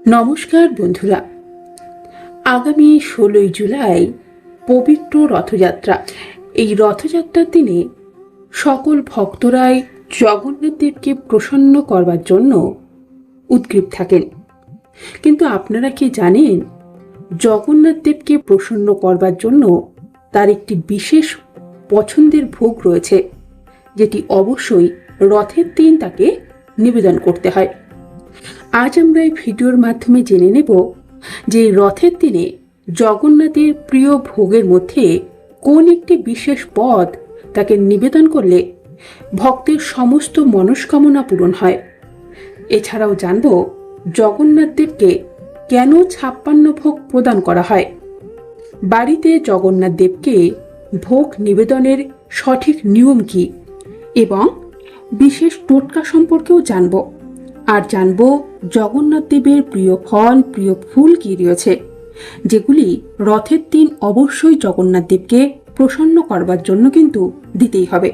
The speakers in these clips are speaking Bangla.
নমস্কার বন্ধুরা, আগামী 16ই জুলাই পবিত্র রথযাত্রা। এই রথযাত্রার দিনে সকল ভক্তরাই জগন্নাথ দেবকে প্রসন্ন করবার জন্য উদ্গ্রীব থাকেন। কিন্তু আপনারা কি জানেন, জগন্নাথ দেবকে প্রসন্ন করবার জন্য তার একটি বিশেষ পছন্দের ভোগ রয়েছে, যেটি অবশ্যই রথের দিন তাকে নিবেদন করতে হয়। আজ আমরা এই ভিডিওর মাধ্যমে জেনে নেব যে রথের দিনে জগন্নাথের প্রিয় ভোগের মধ্যে কোন একটি বিশেষ পদ তাকে নিবেদন করলে ভক্তের সমস্ত মনস্কামনা পূরণ হয়। এছাড়াও জানব জগন্নাথ দেবকে কেন 56 ভোগ প্রদান করা হয়, বাড়িতে জগন্নাথ দেবকে ভোগ নিবেদনের সঠিক নিয়ম কী এবং বিশেষ টোটকা সম্পর্কেও জানব। আর জানব জগন্নাথ দেবের প্রিয় ফল, প্রিয় ফুল কি রয়েছে, যেগুলি রথের দিন অবশ্যই জগন্নাথ দেবকে প্রসন্ন করবার জন্য কিন্তু দিতেই হবে।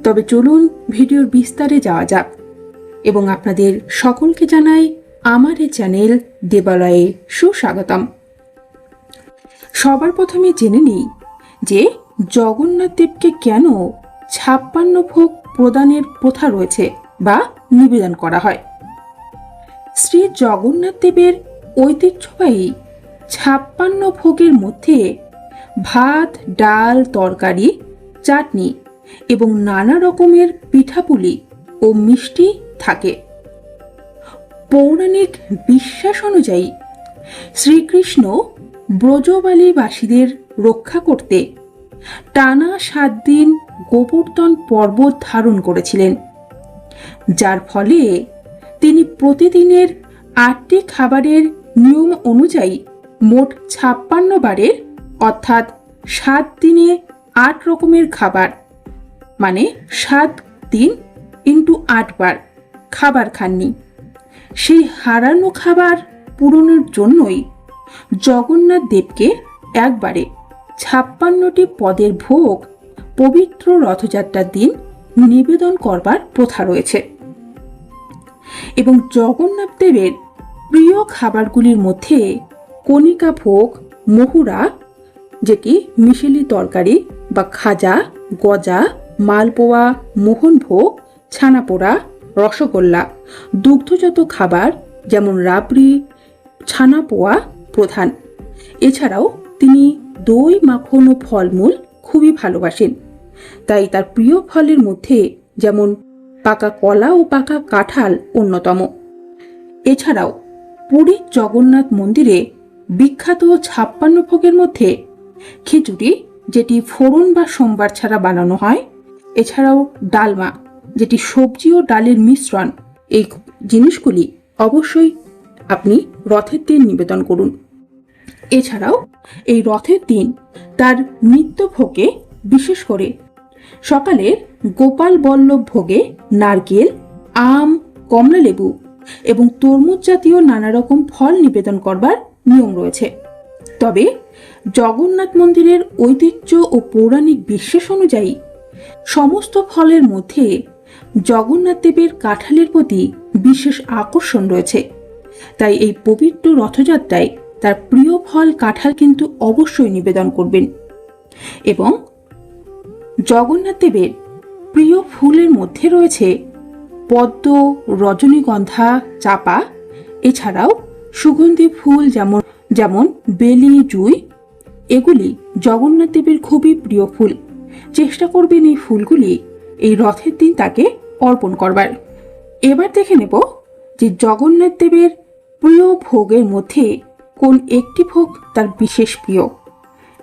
তবে চলুন ভিডিওর বিস্তারে যাওয়া যাক এবং আপনাদের সকলকে জানাই আমার এই চ্যানেল দেবালয়ে সুস্বাগতম। সবার প্রথমে জেনে নিই যে জগন্নাথ দেবকে কেন 56 ভোগ প্রদানের প্রথা রয়েছে বা নিবেদন করা হয়। শ্রী জগন্নাথ দেবের ঐতিহ্যবাহী 56 ভোগের মধ্যে ভাত, ডাল, তরকারি, চাটনি এবং নানা রকমের পিঠাপুলি ও মিষ্টি থাকে। পৌরাণিক বিশ্বাস অনুযায়ী শ্রীকৃষ্ণ ব্রজবালীবাসীদের রক্ষা করতে টানা 7 দিন গোবর্ধন পর্বত ধারণ করেছিলেন, যার ফলে তিনি প্রতিদিনের 8টি খাবারের নিয়ম অনুযায়ী মোট 56 বারের অর্থাৎ 7 দিনে 8 রকমের খাবার, মানে 7 দিন ইন্টু 8 বার খাবার খাননি। সেই হারানো খাবার পূরণের জন্যই জগন্নাথ দেবকে একবারে 56টি পদের ভোগ পবিত্র রথযাত্রার দিন নিবেদন করবার প্রথা রয়েছে। এবং জগন্নাথ দেবের প্রিয় খাবারগুলির মধ্যে কণিকা ভোগ, মহুরা যেটি মিশেলি তরকারি বা খাজা, গজা, মালপোয়া, মোহনভোগ, ছানাপোড়া, রসগোল্লা, দুগ্ধজাত খাবার যেমন রাবড়ি, ছানাপোয়া প্রধান। এছাড়াও তিনি দই, মাখন ও ফলমূল খুবই ভালোবাসেন, তাই তার প্রিয় ফলের মধ্যে যেমন পাকা কলা ও পাকা কাঁঠাল অন্যতম। এছাড়াও পুরীর জগন্নাথ মন্দিরে বিখ্যাত 56 ভোগের মধ্যে খিচুড়ি, যেটি ফোড়ন বা সোমবার ছাড়া বানানো হয়, এছাড়াও ডালমা, যেটি সবজি ও ডালের মিশ্রণ। এই জিনিসগুলি অবশ্যই আপনি রথের দিন নিবেদন করুন। এছাড়াও এই রথের দিন তার নিত্য ভোগে বিশেষ করে সকালের গোপাল বল্লভ ভোগে নারকেল, আম, কমলালেবু এবং তরমুজ জাতীয় নানা রকম ফল নিবেদন করবার নিয়ম রয়েছে। তবে জগন্নাথ মন্দিরের ঐতিহ্য ও পৌরাণিক বিশ্বাস অনুযায়ী সমস্ত ফলের মধ্যে জগন্নাথ দেবের কাঁঠালের প্রতি বিশেষ আকর্ষণ রয়েছে, তাই এই পবিত্র রথযাত্রায় তার প্রিয় ফল কাঁঠাল কিন্তু অবশ্যই নিবেদন করবেন। এবং জগন্নাথ দেবের প্রিয় ফুলের মধ্যে রয়েছে পদ্ম, রজনীগন্ধা, চাপা, এছাড়াও সুগন্ধি ফুল যেমন বেলি, জুঁই। এগুলি জগন্নাথ দেবের খুবই প্রিয় ফুল। চেষ্টা করবেন এই ফুলগুলি এই রথের দিন তাকে অর্পণ করবার। এবার দেখে নেব যে জগন্নাথ দেবের প্রিয় ভোগের মধ্যে কোন একটি ভোগ তার বিশেষ প্রিয়,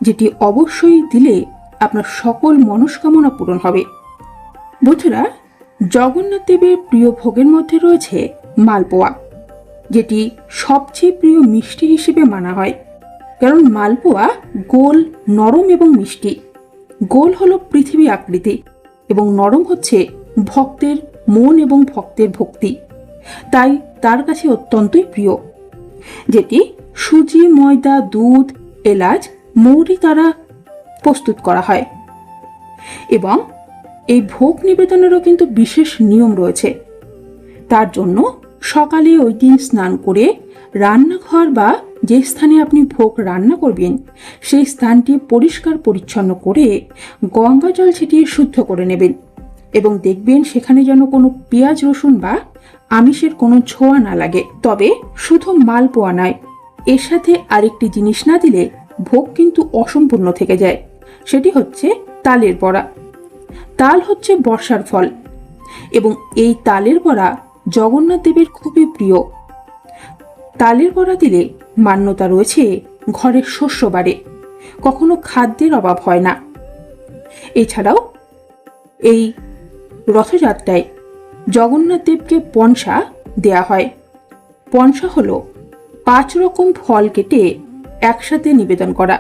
যেটি অবশ্যই দিলে আপনার সকল মনস্কামনা পূরণ হবে। বন্ধুরা, জগন্নাথ দেবের প্রিয় ভোগের মধ্যে রয়েছে মালপোয়া, যেটি সবচেয়ে প্রিয় মিষ্টি হিসেবে মানা হয়, কারণ মালপোয়া গোল, নরম এবং মিষ্টি। গোল হলো পৃথিবী আকৃতি এবং নরম হচ্ছে ভক্তের মন এবং ভক্তের ভক্তি, তাই তার কাছে অত্যন্তই প্রিয়। যেটি সুজি, ময়দা, দুধ, এলাচ, মৌরি দ্বারা প্রস্তুত করা হয়। এবং এই ভোগ নিবেদনেরও কিন্তু বিশেষ নিয়ম রয়েছে। তার জন্য সকালে ওই দিন স্নান করে রান্নাঘর বা যে স্থানে আপনি ভোগ রান্না করবেন সেই স্থানটি পরিষ্কার পরিচ্ছন্ন করে গঙ্গা জল ছিটিয়ে শুদ্ধ করে নেবেন এবং দেখবেন সেখানে যেন কোনো পেঁয়াজ রসুন বা আমিষের কোনো ছোঁয়া না লাগে। তবে শুধু মালপোয়া নয়, এর সাথে আরেকটি জিনিস না দিলে ভোগ কিন্তু অসম্পূর্ণ থেকে যায়, সেটি হচ্ছে তালের বড়া। তাল হচ্ছে বর্ষার ফল এবং এই তালের বড়া জগন্নাথ দেবের খুবই প্রিয়। তালের বড়া দিলে মান্যতা রয়েছে ঘরের শস্য বাড়ে, কখনো খাদ্যের অভাব হয় না। এছাড়াও এই রথযাত্রায় জগন্নাথ দেবকে পনসা দেয়া হয়। পনসা হল 5 রকম ফল কেটে একসাথে নিবেদন করা।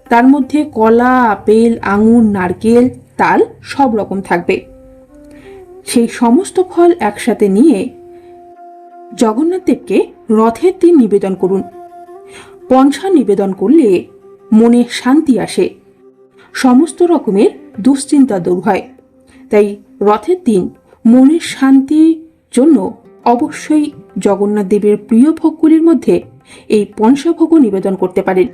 তার মধ্যে কলা, আপেল, আঙুর, নারকেল, তাল সব রকম থাকবে। সেই সমস্ত ফল একসাথে নিয়ে জগন্নাথ দেবকে রথের দিন নিবেদন করুন। পনসা নিবেদন করলে মনে শান্তি আসে, সমস্ত রকমের দুশ্চিন্তা দূর হয়। তাই রথের দিন মনের শান্তির জন্য অবশ্যই জগন্নাথ দেবের প্রিয় ভোগগুলির মধ্যে এই পনসা ভোগও নিবেদন করতে পারেন।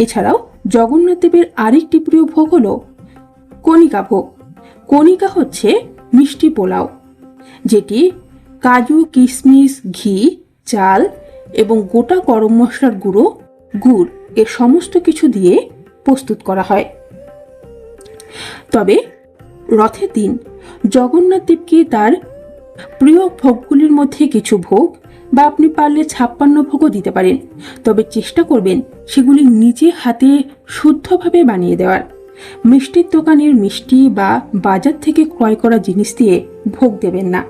এছাড়াও জগন্নাথ দেবের আরেকটি প্রিয় ভোগ হল কণিকা ভোগ। কণিকা হচ্ছে মিষ্টি পোলাও, যেটি কাজু, কিশমিশ, ঘি, চাল এবং গোটা গরম মশলার গুঁড়ো, গুড় এর সমস্ত কিছু দিয়ে প্রস্তুত করা হয়। তবে রথের দিন জগন্নাথ দেবকে তার প্রিয় ভোগগুলির মধ্যে কিছু ভোগ বা আপনি পারলে 56 ভোগও দিতে পারেন, তবে চেষ্টা করবেন সেগুলি নিজে হাতে শুদ্ধভাবে বানিয়ে দেওয়ার। মিষ্টির দোকানের মিষ্টি বা বাজার থেকে ক্রয় করা জিনিস দিয়ে ভোগ দেবেন না।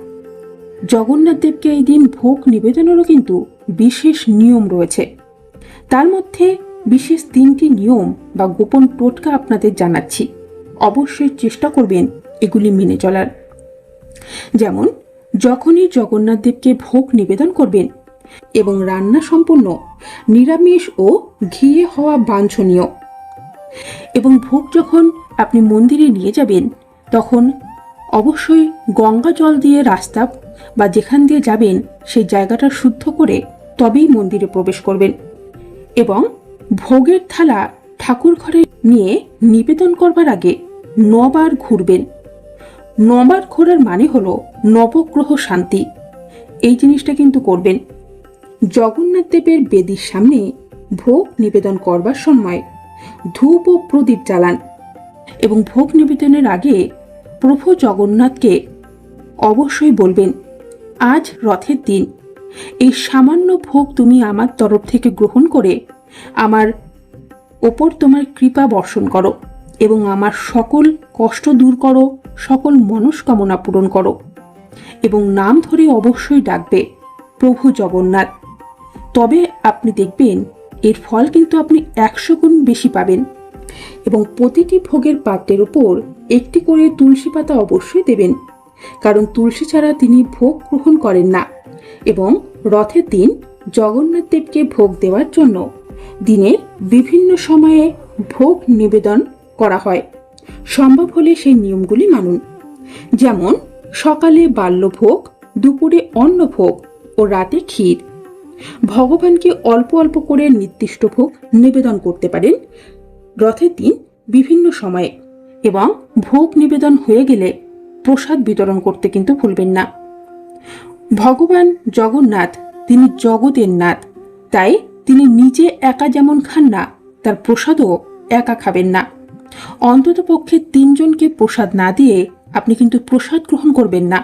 জগন্নাথ দেবকে এই দিন ভোগ নিবেদনেরও কিন্তু বিশেষ নিয়ম রয়েছে। তার মধ্যে বিশেষ 3টি নিয়ম বা গোপন টোটকা আপনাদের জানাচ্ছি, অবশ্যই চেষ্টা করবেন এগুলি মেনে চলার। যেমন, যখনই জগন্নাথ দেবকে ভোগ নিবেদন করবেন এবং রান্না সম্পূর্ণ নিরামিষ ও ঘিয়ে হওয়া বাঞ্ছনীয়, এবং ভোগ যখন আপনি মন্দিরে নিয়ে যাবেন তখন অবশ্যই গঙ্গা জল দিয়ে রাস্তা বা যেখান দিয়ে যাবেন সেই জায়গাটা শুদ্ধ করে তবেই মন্দিরে প্রবেশ করবেন। এবং ভোগের থালা ঠাকুর ঘরে নিয়ে নিবেদন করবার আগে 9 বার ঘুরবেন। 9 বার ঘোরার মানে হলো নবগ্রহ শান্তি। এই জিনিসটা কিন্তু করবেন। জগন্নাথ দেবের বেদির সামনে ভোগ নিবেদন করবার সময় ধূপ ও প্রদীপ জ্বালান এবং ভোগ নিবেদনের আগে প্রভু জগন্নাথকে অবশ্যই বলবেন, আজ রথের দিন এই সামান্য ভোগ তুমি আমার তরফ থেকে গ্রহণ করে আমার ওপর তোমার কৃপা বর্ষণ করো এবং আমার সকল কষ্ট দূর করো, সকল মনস্কামনা পূরণ করো। এবং নাম ধরে অবশ্যই ডাকবে প্রভু জগন্নাথ। তবে আপনি দেখবেন এর ফল কিন্তু আপনি 100 গুণ বেশি পাবেন। এবং প্রতিটি ভোগের পাত্রের উপর একটি করে তুলসী পাতা অবশ্যই দেবেন, কারণ তুলসী ছাড়া তিনি ভোগ গ্রহণ করেন না। এবং রথের দিন জগন্নাথ দেবকে ভোগ দেওয়ার জন্য দিনের বিভিন্ন সময়ে ভোগ নিবেদন করা হয়। সম্ভব হলে সেই নিয়মগুলি মানুন। যেমন, সকালে বাল্যভোগ, দুপুরে অন্নভোগ ও রাতে ক্ষীর। ভগবানকে অল্প অল্প করে নির্দিষ্ট ভোগ নিবেদন করতে পারেন রথের দিন বিভিন্ন সময়ে। এবং ভোগ নিবেদন হয়ে গেলে প্রসাদ বিতরণ করতে কিন্তু ভুলবেন না। ভগবান জগন্নাথ তিনি জগতের নাথ, তাই তিনি নিজে একা যেমন খান না, তার প্রসাদও একা খাবেন না। অন্তত পক্ষে 3 জনকে প্রসাদ না দিয়ে আপনি কিন্তু প্রসাদ গ্রহণ করবেন না।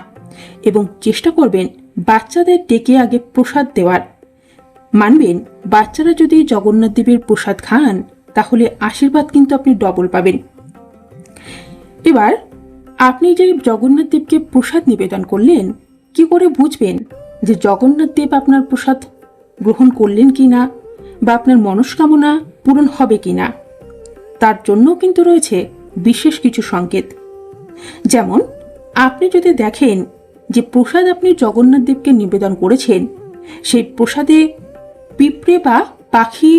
এবং চেষ্টা করবেন বাচ্চাদের ডেকে আগে প্রসাদ দেওয়ার। মানবেন, বাচ্চারা যদি জগন্নাথ দেবের প্রসাদ খান তাহলে আশীর্বাদ কিন্তু আপনি ডবল পাবেন। এবার আপনি যে জগন্নাথ দেবকে প্রসাদ নিবেদন করলেন, কি করে বুঝবেন যে জগন্নাথ দেব আপনার প্রসাদ গ্রহণ করলেন কিনা বা আপনার মনস্কামনা পূরণ হবে কিনা? তার জন্য কিন্তু রয়েছে বিশেষ কিছু সংকেত। যেমন, আপনি যদি দেখেন যে প্রসাদ আপনি জগন্নাথ দেবকে নিবেদন করেছেন, সেই প্রসাদে পিঁপড়ে বা পাখি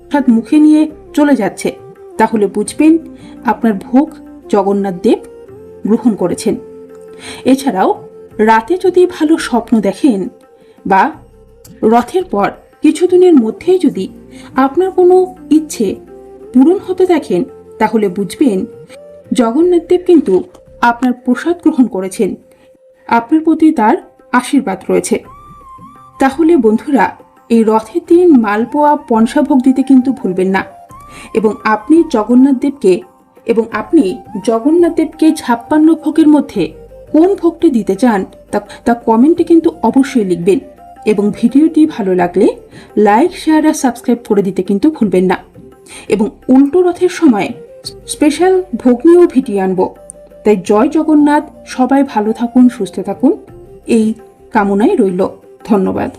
প্রসাদ মুখে নিয়ে চলে যাচ্ছে, তাহলে বুঝবেন আপনার ভোগ জগন্নাথ দেব গ্রহণ করেছেন। এছাড়াও রাতে যদি ভালো স্বপ্ন দেখেন বা রথের পর কিছুদিনের মধ্যেই যদি আপনার কোনো ইচ্ছে পূরণ হতে দেখেন, তাহলে বুঝবেন জগন্নাথদেব কিন্তু আপনার প্রসাদ গ্রহণ করেছেন, আপনার প্রতি তার আশীর্বাদ রয়েছে। তাহলে বন্ধুরা, এই রথের দিন মালপোয়া পনসাভোগ দিতে কিন্তু ভুলবেন না। এবং আপনি জগন্নাথদেবকে 56 ভোগের মধ্যে কোন ভোগটি দিতে চান তা কমেন্টে কিন্তু অবশ্যই লিখবেন। এবং ভিডিওটি ভালো লাগলে লাইক, শেয়ার আর সাবস্ক্রাইব করে দিতে কিন্তু ভুলবেন না। এবং উল্টো রথের সময় স্পেশাল ভোগ নিয়েও ভিডিও আনবো। তাই জয় জগন্নাথ, সবাই ভালো থাকুন, সুস্থ থাকুন, এই কামনাই রইল। ধন্যবাদ।